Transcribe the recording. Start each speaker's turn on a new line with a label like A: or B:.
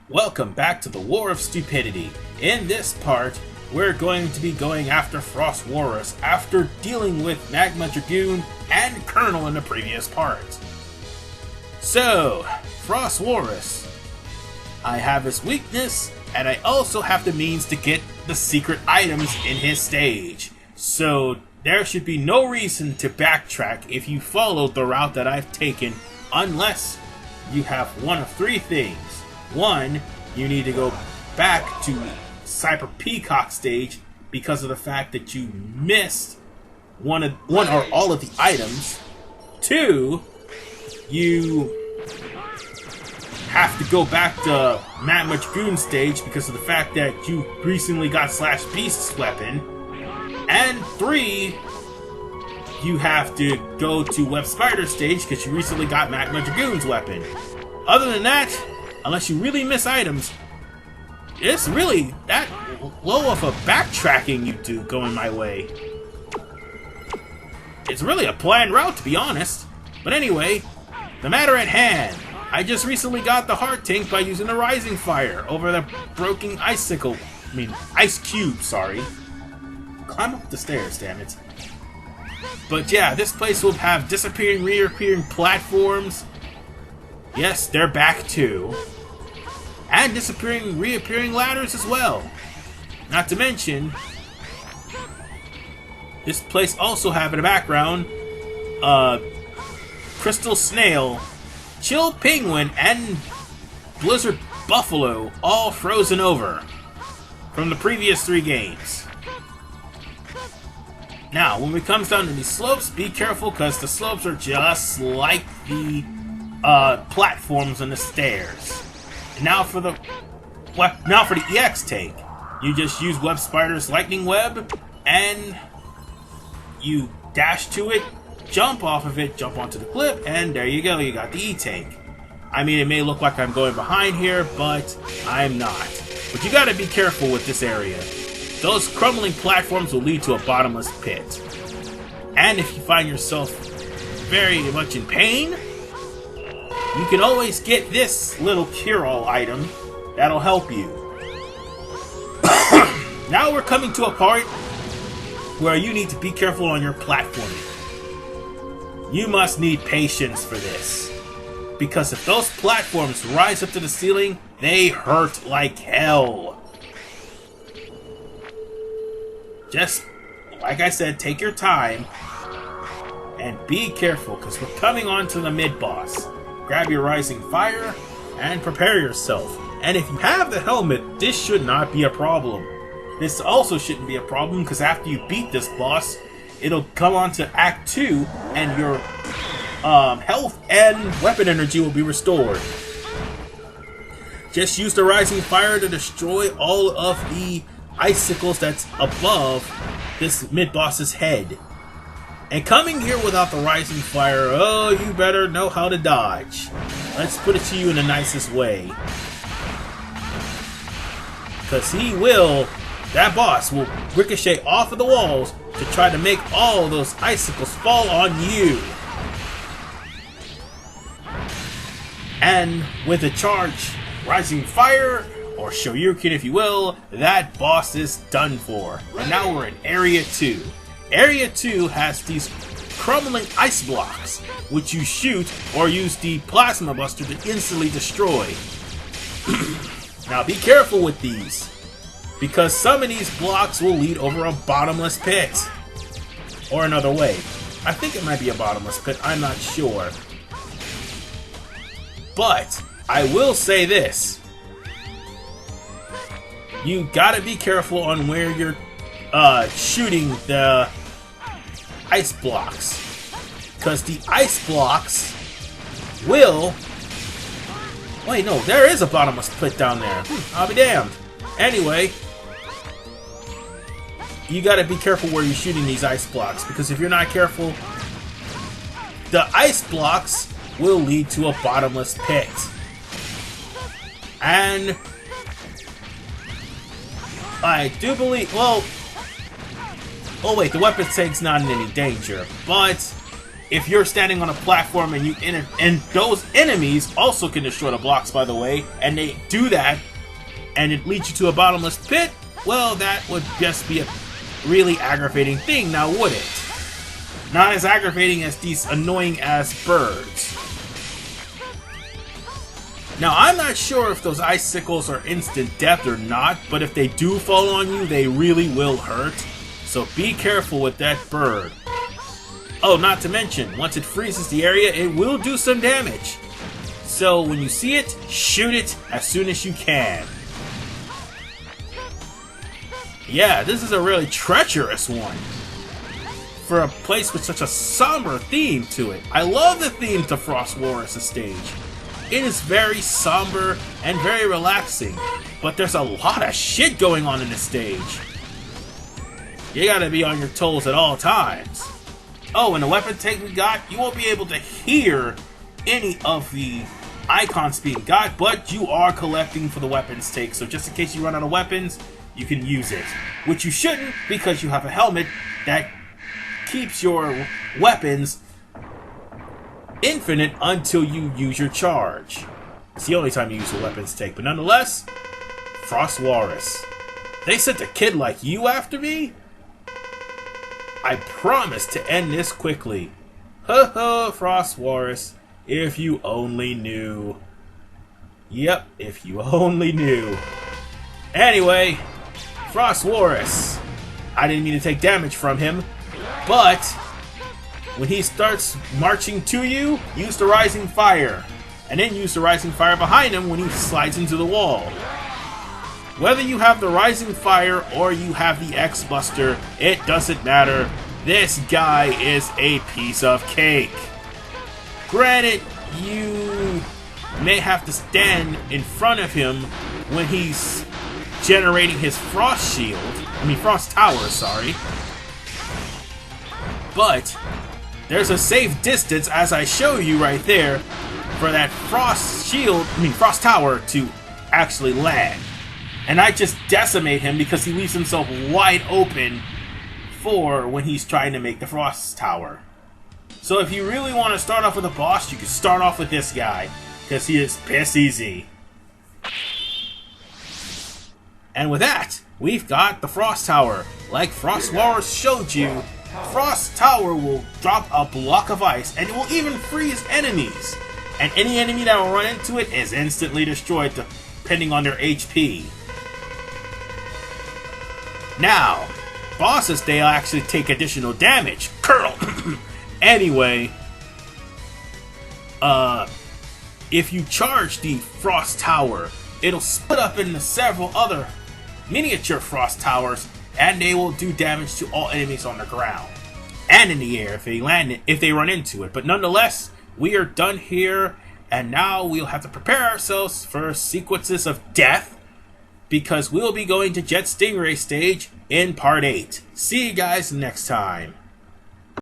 A: Welcome back to the War of Stupidity. In this part, we're going to be going after Frost Walrus after dealing with Magma Dragoon and Colonel in the previous part. So, Frost Walrus. I have his weakness, and I also have the means to get the secret items in his stage. So, there should be no reason to backtrack if you follow the route that I've taken, unless you have one of three things. One, you need to go back to Cyber Peacock stage because of the fact that you missed one or all of the items. Two, you have to go back to Magma Dragoon stage because of the fact that you recently got Slash Beast's weapon. And three, you have to go to Web Spider stage because you recently got Magma Dragoon's weapon. Other than that, unless you really miss items, it's really that low of a backtracking you do going my way. It's really a planned route, to be honest. But anyway, the matter at hand. I just recently got the heart tank by using the Rising Fire over the broken ice cube, sorry. Climb up the stairs, damn it. But yeah, this place will have disappearing, reappearing platforms. Yes, they're back too. And disappearing, reappearing ladders as well. Not to mention, this place also have in the background, Crystal Snail, Chill Penguin, and Blizzard Buffalo all frozen over from the previous three games. Now, when it comes down to these slopes, be careful because the slopes are just like the platforms on the stairs. And now for the EX tank, you just use Web Spider's Lightning Web, and you dash to it, jump off of it, jump onto the cliff, and there you go, you got the E-tank. I mean, it may look like I'm going behind here, but I'm not. But you gotta be careful with this area. Those crumbling platforms will lead to a bottomless pit. And if you find yourself very much in pain, you can always get this little cure-all item that'll help you. Now we're coming to a part where you need to be careful on your platforming. You must need patience for this. Because if those platforms rise up to the ceiling, they hurt like hell. Just, like I said, take your time and be careful because we're coming on to the mid-boss. Grab your Rising Fire and prepare yourself. And if you have the helmet, this should not be a problem. This also shouldn't be a problem because after you beat this boss, it'll come on to Act 2 and your health and weapon energy will be restored. Just use the Rising Fire to destroy all of the icicles that's above this mid-boss's head. And coming here without the Rising Fire, oh, you better know how to dodge. Let's put it to you in the nicest way. Because that boss will ricochet off of the walls to try to make all those icicles fall on you. And with a charge Rising Fire, or Shoryuken if you will, that boss is done for. And now we're in Area 2. Area 2 has these crumbling ice blocks, which you shoot or use the Plasma Buster to instantly destroy. Now be careful with these, because some of these blocks will lead over a bottomless pit. Or another way. I think it might be a bottomless pit, I'm not sure. But, I will say this. You gotta be careful on where you're shooting the ice blocks, because the ice blocks will... Wait, no, there is a bottomless pit down there. I'll be damned. Anyway, you gotta be careful where you're shooting these ice blocks, because if you're not careful, the ice blocks will lead to a bottomless pit. And I do believe, well, oh wait, the weapon tank's not in any danger, but if you're standing on a platform and and those enemies also can destroy the blocks, by the way, and they do that, and it leads you to a bottomless pit, well, that would just be a really aggravating thing, now would it? Not as aggravating as these annoying ass birds. Now, I'm not sure if those icicles are instant death or not, but if they do fall on you, they really will hurt. So be careful with that bird. Oh, not to mention, once it freezes the area, it will do some damage. So when you see it, shoot it as soon as you can. Yeah, this is a really treacherous one for a place with such a somber theme to it. I love the theme to Frost Walrus' stage. It is very somber and very relaxing, but there's a lot of shit going on in this stage. You gotta be on your toes at all times. Oh, and the weapon tank we got, you won't be able to hear any of the icons being got, but you are collecting for the weapons tank, so just in case you run out of weapons, you can use it. Which you shouldn't, because you have a helmet that keeps your weapons infinite until you use your charge. It's the only time you use a weapons tank, but nonetheless, Frost Walrus. They sent a kid like you after me? I promise to end this quickly. Ha ha, Frost Walrus. If you only knew. Yep, if you only knew. Anyway, Frost Walrus. I didn't mean to take damage from him, but when he starts marching to you, use the Rising Fire. And then use the Rising Fire behind him when he slides into the wall. Whether you have the Rising Fire or you have the X-Buster, it doesn't matter. This guy is a piece of cake. Granted, you may have to stand in front of him when he's generating his Frost Tower, sorry. But there's a safe distance, as I show you right there, for that Frost Tower to actually land. And I just decimate him because he leaves himself wide open for when he's trying to make the Frost Tower. So if you really want to start off with a boss, you can start off with this guy, because he is piss easy. And with that, we've got the Frost Tower. Like Frost Walrus showed you, Frost Tower will drop a block of ice, and it will even freeze enemies. And any enemy that will run into it is instantly destroyed, depending on their HP. Now, bosses, they'll actually take additional damage. Curl! Anyway, if you charge the Frost Tower, it'll split up into several other miniature Frost Towers, and they will do damage to all enemies on the ground and in the air if they run into it. But nonetheless, we are done here, and now we'll have to prepare ourselves for sequences of death, because we'll be going to Jet Stingray stage in Part 8. See you guys next time.